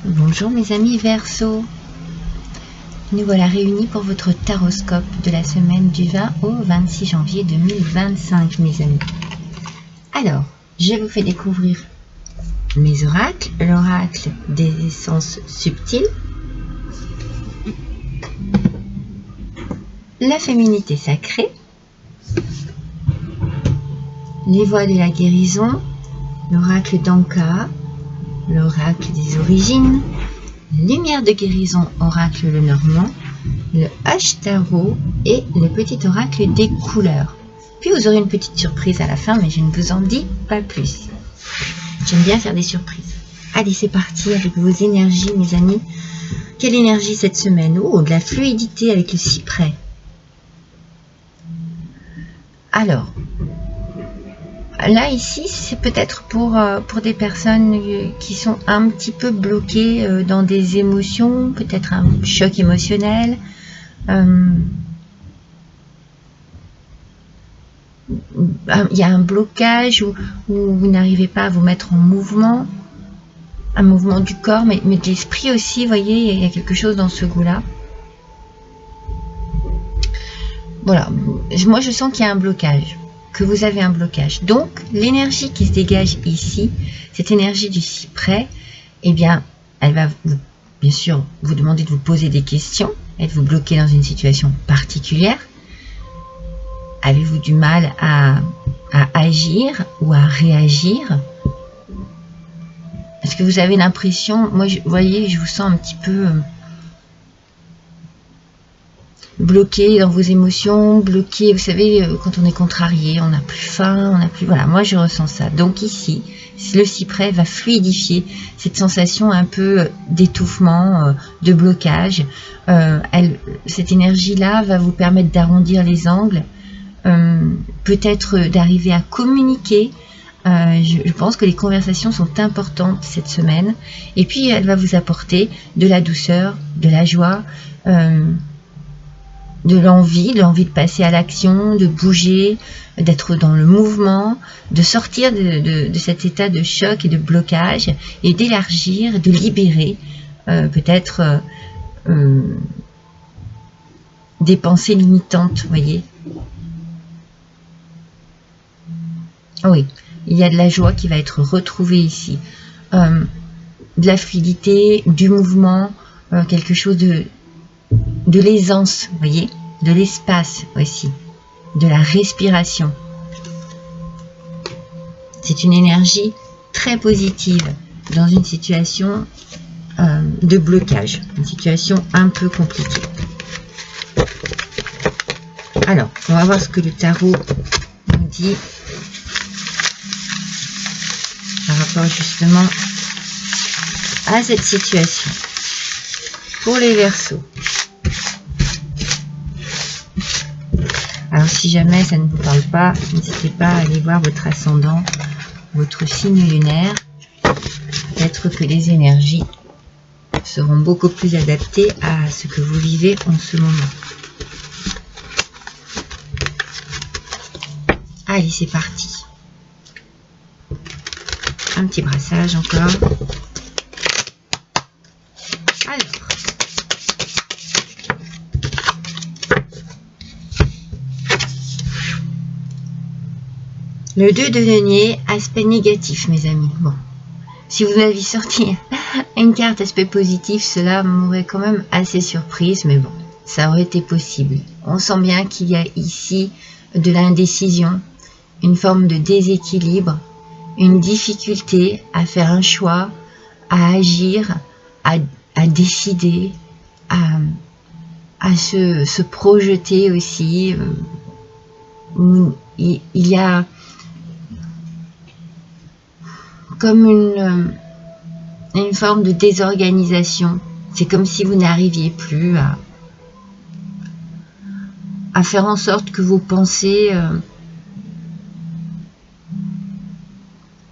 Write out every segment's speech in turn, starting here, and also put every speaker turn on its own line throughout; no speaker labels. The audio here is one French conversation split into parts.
Bonjour mes amis Verseau, nous voilà réunis pour votre taroscope de la semaine du 20 au 26 janvier 2025 mes amis. Alors, je vous fais découvrir mes oracles, l'oracle des essences subtiles, la féminité sacrée, les voies de la guérison, l'oracle d'Anka, l'oracle des origines, lumière de guérison, oracle le normand, le H-Tarot et le petit oracle des couleurs. Puis vous aurez une petite surprise à la fin, mais je ne vous en dis pas plus. J'aime bien faire des surprises. Allez, c'est parti avec vos énergies, mes amis. Quelle énergie cette semaine? Oh, de la fluidité avec le cyprès. Alors, là, ici, c'est peut-être pour des personnes qui sont un petit peu bloquées dans des émotions, peut-être un choc émotionnel. Il y a un blocage où vous n'arrivez pas à vous mettre en mouvement, un mouvement du corps, mais de l'esprit aussi, vous voyez, il y a quelque chose dans ce goût-là. Voilà, moi je sens qu'il y a un blocage, que vous avez un blocage. Donc, l'énergie qui se dégage ici, cette énergie du cyprès, eh bien, elle va bien sûr vous demander de vous poser des questions. Êtes-vous bloqué dans une situation particulière? Avez-vous du mal à agir ou à réagir? Est-ce que vous avez l'impression, moi, vous voyez, je vous sens un petit peu bloqué dans vos émotions, bloqué, vous savez, quand on est contrarié, on n'a plus faim, on n'a plus... Voilà, moi je ressens ça. Donc ici, le cyprès va fluidifier cette sensation un peu d'étouffement, de blocage. Cette énergie-là va vous permettre d'arrondir les angles, peut-être d'arriver à communiquer. Je pense que les conversations sont importantes cette semaine. Et puis, elle va vous apporter de la douceur, de la joie, de l'envie de passer à l'action, de bouger, d'être dans le mouvement, de sortir de cet état de choc et de blocage et d'élargir, de libérer peut-être des pensées limitantes, vous voyez. Oui, il y a de la joie qui va être retrouvée ici, de la fluidité, du mouvement, quelque chose de l'aisance, vous voyez, de l'espace aussi, de la respiration. C'est une énergie très positive dans une situation de blocage, une situation un peu compliquée. Alors, on va voir ce que le tarot nous dit par rapport justement à cette situation. Pour les Verseaux. Alors si jamais ça ne vous parle pas, n'hésitez pas à aller voir votre ascendant, votre signe lunaire. Peut-être que les énergies seront beaucoup plus adaptées à ce que vous vivez en ce moment. Allez, c'est parti. Un petit brassage encore. Le 2 de denier, aspect négatif, mes amis. Bon, si vous aviez sorti une carte aspect positif, cela m'aurait quand même assez surprise, mais bon, ça aurait été possible. On sent bien qu'il y a ici de l'indécision, une forme de déséquilibre, une difficulté à faire un choix, à agir, à décider, à se projeter aussi. Il y a comme une forme de désorganisation. C'est comme si vous n'arriviez plus à faire en sorte que vos pensées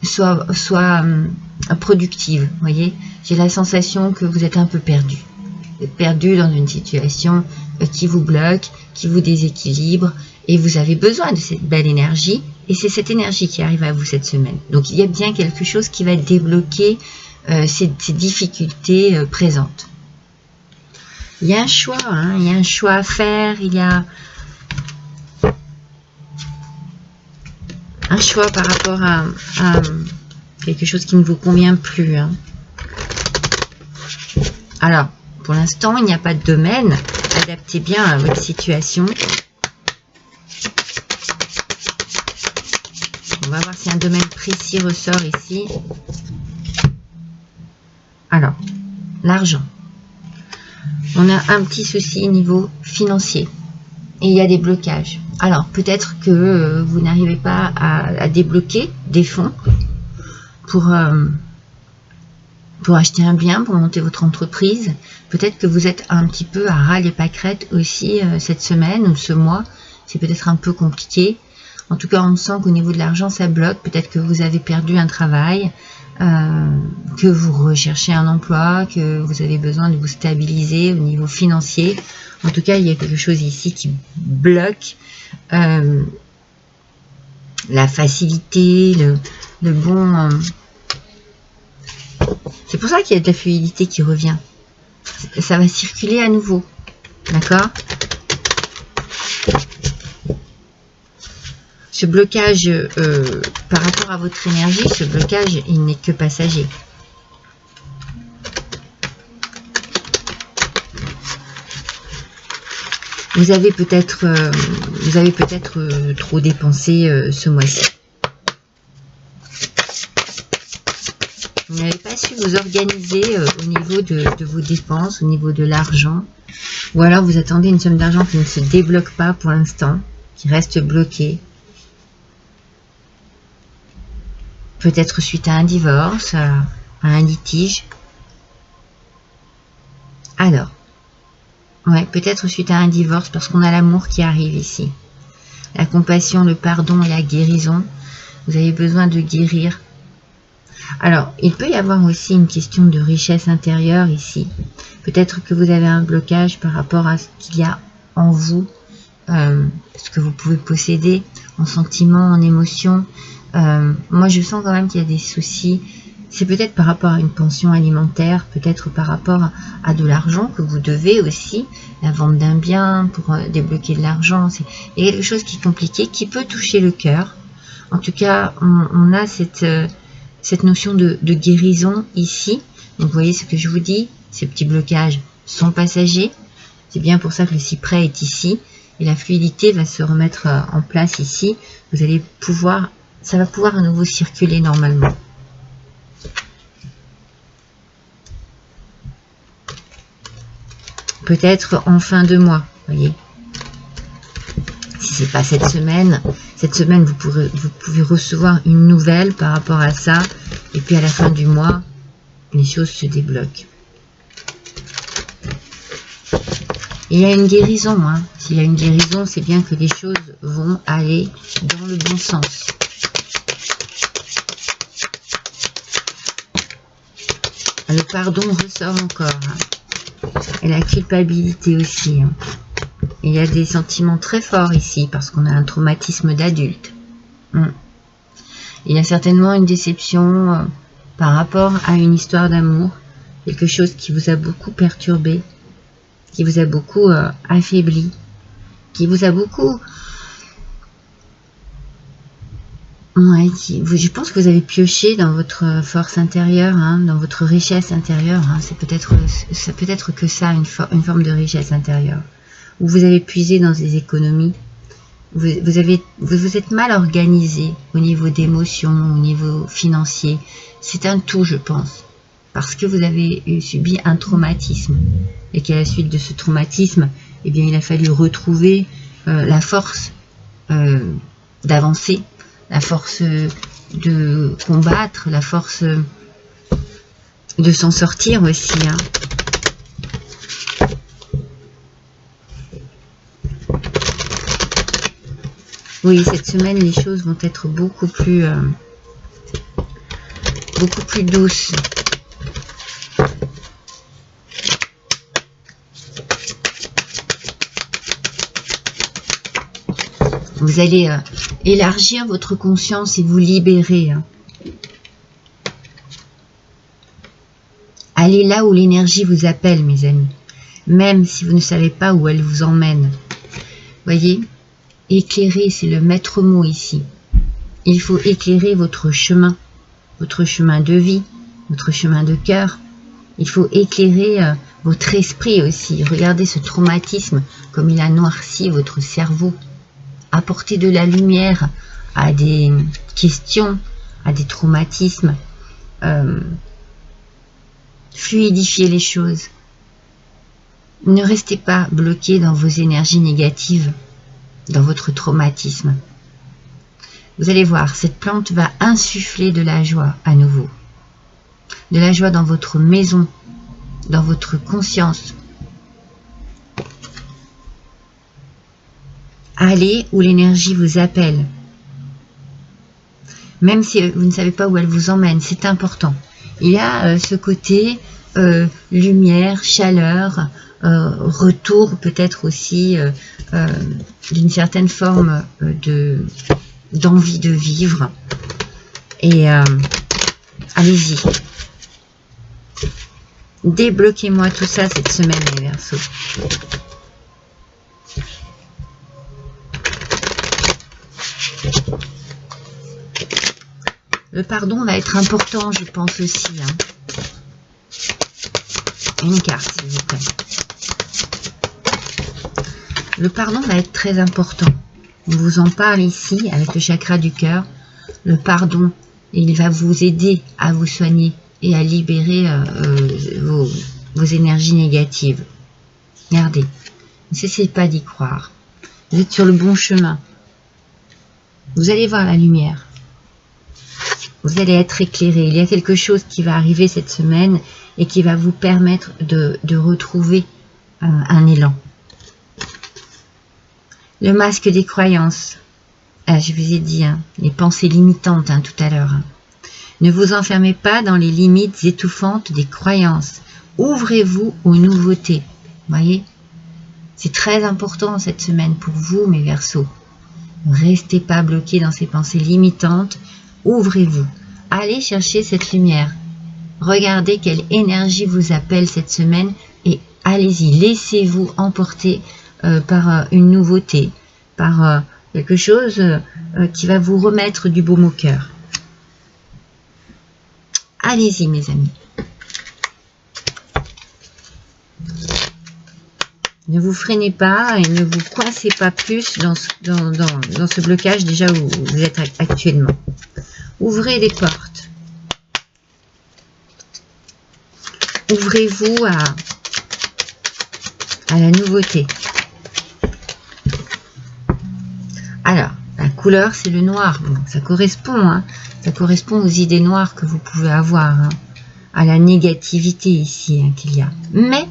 soient productives. Vous voyez, j'ai la sensation que vous êtes un peu perdu. Vous êtes perdu dans une situation qui vous bloque, qui vous déséquilibre, et vous avez besoin de cette belle énergie, et c'est cette énergie qui arrive à vous cette semaine. Donc il y a bien quelque chose qui va débloquer ces difficultés présentes. Il y a un choix, hein, il y a un choix à faire, il y a un choix par rapport à quelque chose qui ne vous convient plus. Hein. Alors, pour l'instant, il n'y a pas de domaine. Adaptez bien à votre situation. On va voir si un domaine précis ressort ici. Alors, l'argent. On a un petit souci au niveau financier. Et il y a des blocages. Alors, peut-être que vous n'arrivez pas à débloquer des fonds pour acheter un bien, pour monter votre entreprise. Peut-être que vous êtes un petit peu à ras les pâquerettes aussi cette semaine ou ce mois. C'est peut-être un peu compliqué. En tout cas, on sent qu'au niveau de l'argent, ça bloque. Peut-être que vous avez perdu un travail, que vous recherchez un emploi, que vous avez besoin de vous stabiliser au niveau financier. En tout cas, il y a quelque chose ici qui bloque la facilité, le bon... C'est pour ça qu'il y a de la fluidité qui revient. Ça va circuler à nouveau. D'accord ? Ce blocage, par rapport à votre énergie, ce blocage, il n'est que passager. Vous avez peut-être trop dépensé ce mois-ci. Vous n'avez pas su vous organiser au niveau de vos dépenses, au niveau de l'argent. Ou alors vous attendez une somme d'argent qui ne se débloque pas pour l'instant, qui reste bloquée. Peut-être suite à un divorce, à un litige. Alors, ouais, peut-être suite à un divorce parce qu'on a l'amour qui arrive ici. La compassion, le pardon et la guérison. Vous avez besoin de guérir. Alors, il peut y avoir aussi une question de richesse intérieure ici. Peut-être que vous avez un blocage par rapport à ce qu'il y a en vous, ce que vous pouvez posséder en sentiments, en émotions. Moi, je sens quand même qu'il y a des soucis. C'est peut-être par rapport à une pension alimentaire, peut-être par rapport à de l'argent que vous devez aussi, la vente d'un bien pour débloquer de l'argent. Il y a quelque chose qui est compliqué, qui peut toucher le cœur. En tout cas, on a cette notion de guérison ici. Donc, vous voyez ce que je vous dis, ces petits blocages sont passagers. C'est bien pour ça que le cyprès est ici. Et la fluidité va se remettre en place ici. Vous allez pouvoir... Ça va pouvoir à nouveau circuler normalement. Peut-être en fin de mois, voyez. Si ce n'est pas cette semaine vous pouvez recevoir une nouvelle par rapport à ça. Et puis à la fin du mois, les choses se débloquent. Il y a une guérison. Hein. S'il y a une guérison, c'est bien que les choses vont aller dans le bon sens. Le pardon ressort encore. Hein. Et la culpabilité aussi. Hein. Il y a des sentiments très forts ici parce qu'on a un traumatisme d'adulte. Il y a certainement une déception par rapport à une histoire d'amour. Quelque chose qui vous a beaucoup perturbé, qui vous a beaucoup affaibli, qui vous a beaucoup... Ouais, je pense que vous avez pioché dans votre force intérieure, hein, dans votre richesse intérieure. Hein, ça peut être que ça, une forme de richesse intérieure. Où vous avez puisé dans des économies. Vous êtes mal organisé au niveau d'émotions, au niveau financier. C'est un tout, je pense. Parce que vous avez subi un traumatisme. Et qu'à la suite de ce traumatisme, eh bien, il a fallu retrouver la force d'avancer. La force de combattre, la force de s'en sortir aussi. Hein. Oui, cette semaine, les choses vont être beaucoup plus douces. Vous allez élargir votre conscience et vous libérer. Hein. Allez là où l'énergie vous appelle, mes amis. Même si vous ne savez pas où elle vous emmène. Voyez, éclairer, c'est le maître mot ici. Il faut éclairer votre chemin de vie, votre chemin de cœur. Il faut éclairer votre esprit aussi. Regardez ce traumatisme, comme il a noirci votre cerveau. Apporter de la lumière à des questions, à des traumatismes. Fluidifier les choses. Ne restez pas bloqué dans vos énergies négatives, dans votre traumatisme. Vous allez voir, cette plante va insuffler de la joie à nouveau. De la joie dans votre maison, dans votre conscience. Allez où l'énergie vous appelle. Même si vous ne savez pas où elle vous emmène, c'est important. Il y a ce côté lumière, chaleur, retour peut-être aussi d'une certaine forme d'envie de vivre. Et allez-y. Débloquez-moi tout ça cette semaine, les Verseaux. Le pardon va être important, je pense aussi. Une carte, s'il vous plaît. Le pardon va être très important. On vous en parle ici, avec le chakra du cœur. Le pardon, il va vous aider à vous soigner et à libérer vos énergies négatives. Regardez, ne cessez pas d'y croire. Vous êtes sur le bon chemin. Vous allez voir la lumière. Vous allez être éclairé. Il y a quelque chose qui va arriver cette semaine et qui va vous permettre de retrouver un élan. Le masque des croyances. Je vous ai dit, les pensées limitantes tout à l'heure. Ne vous enfermez pas dans les limites étouffantes des croyances. Ouvrez-vous aux nouveautés. Voyez, c'est très important cette semaine pour vous, mes Verseaux. Ne restez pas bloqués dans ces pensées limitantes. Ouvrez-vous. Allez chercher cette lumière. Regardez quelle énergie vous appelle cette semaine et allez-y. Laissez-vous emporter par une nouveauté, par quelque chose qui va vous remettre du baume au cœur. Allez-y, mes amis. Ne vous freinez pas et ne vous coincez pas plus dans ce blocage déjà où vous êtes actuellement. Ouvrez des portes. Ouvrez-vous à la nouveauté. Alors, la couleur, c'est le noir. Bon, ça correspond, ça correspond aux idées noires que vous pouvez avoir, à la négativité ici qu'il y a. Mais,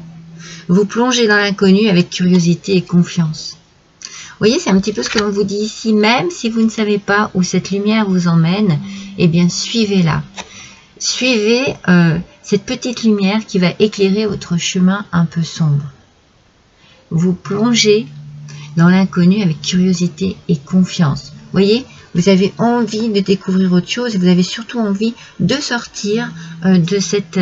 vous plongez dans l'inconnu avec curiosité et confiance. Vous voyez, c'est un petit peu ce que l'on vous dit ici. Même si vous ne savez pas où cette lumière vous emmène, eh bien, suivez-la. Suivez cette petite lumière qui va éclairer votre chemin un peu sombre. Vous plongez dans l'inconnu avec curiosité et confiance. Vous voyez, vous avez envie de découvrir autre chose et vous avez surtout envie de sortir de cette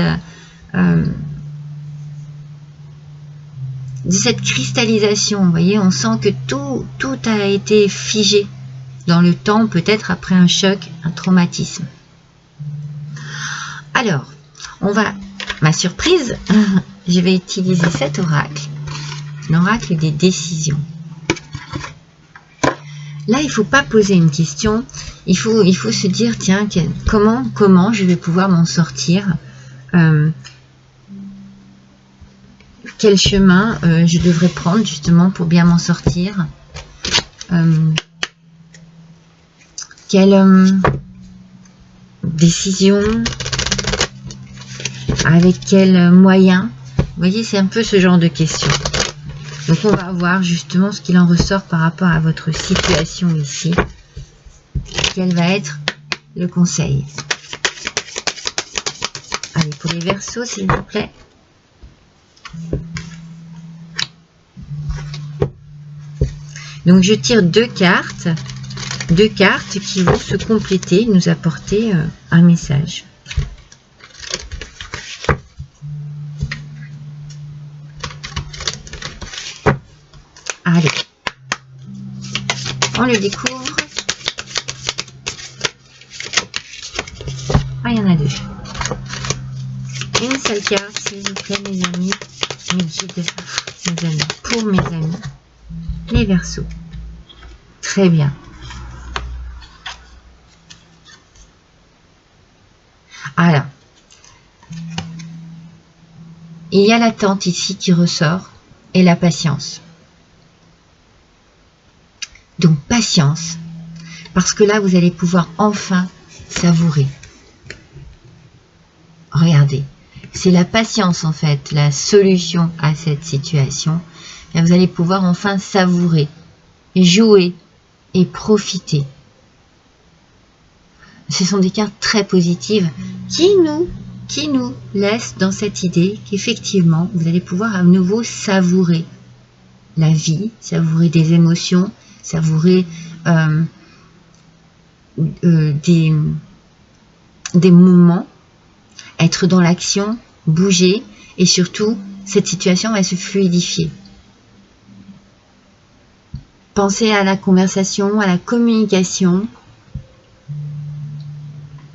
cristallisation. Vous voyez, on sent que tout a été figé dans le temps, peut-être après un choc, un traumatisme. Alors, ma surprise, je vais utiliser cet oracle, l'oracle des décisions. Là, il ne faut pas poser une question, il faut se dire, tiens, comment je vais pouvoir m'en sortir, quel chemin je devrais prendre justement pour bien m'en sortir, quelle décision, avec quels moyens. Vous voyez, c'est un peu ce genre de questions. Donc on va voir justement ce qu'il en ressort par rapport à votre situation ici. Quel va être le conseil? Allez, pour les Verseaux, s'il vous plaît. Donc je tire deux cartes qui vont se compléter, nous apporter un message. On le découvre. Ah, il y en a deux. Une seule carte, s'il vous plaît, mes amis, mes guides, mes amis, pour mes amis, les Verseaux. Très bien. Alors, il y a l'attente ici qui ressort et la patience. Donc, patience, parce que là, vous allez pouvoir enfin savourer. Regardez, c'est la patience en fait, la solution à cette situation. Et vous allez pouvoir enfin savourer, jouer et profiter. Ce sont des cartes très positives qui nous laissent dans cette idée qu'effectivement, vous allez pouvoir à nouveau savourer la vie, savourer des émotions, savourer des moments, être dans l'action, bouger, et surtout, cette situation va se fluidifier. Pensez à la conversation, à la communication.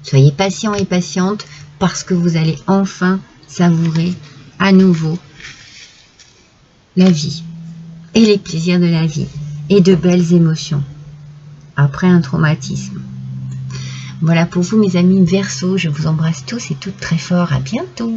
Soyez patient et patiente parce que vous allez enfin savourer à nouveau la vie et les plaisirs de la vie et de belles émotions après un traumatisme. Voilà pour vous mes amis Verseaux, je vous embrasse tous et toutes très fort, à bientôt.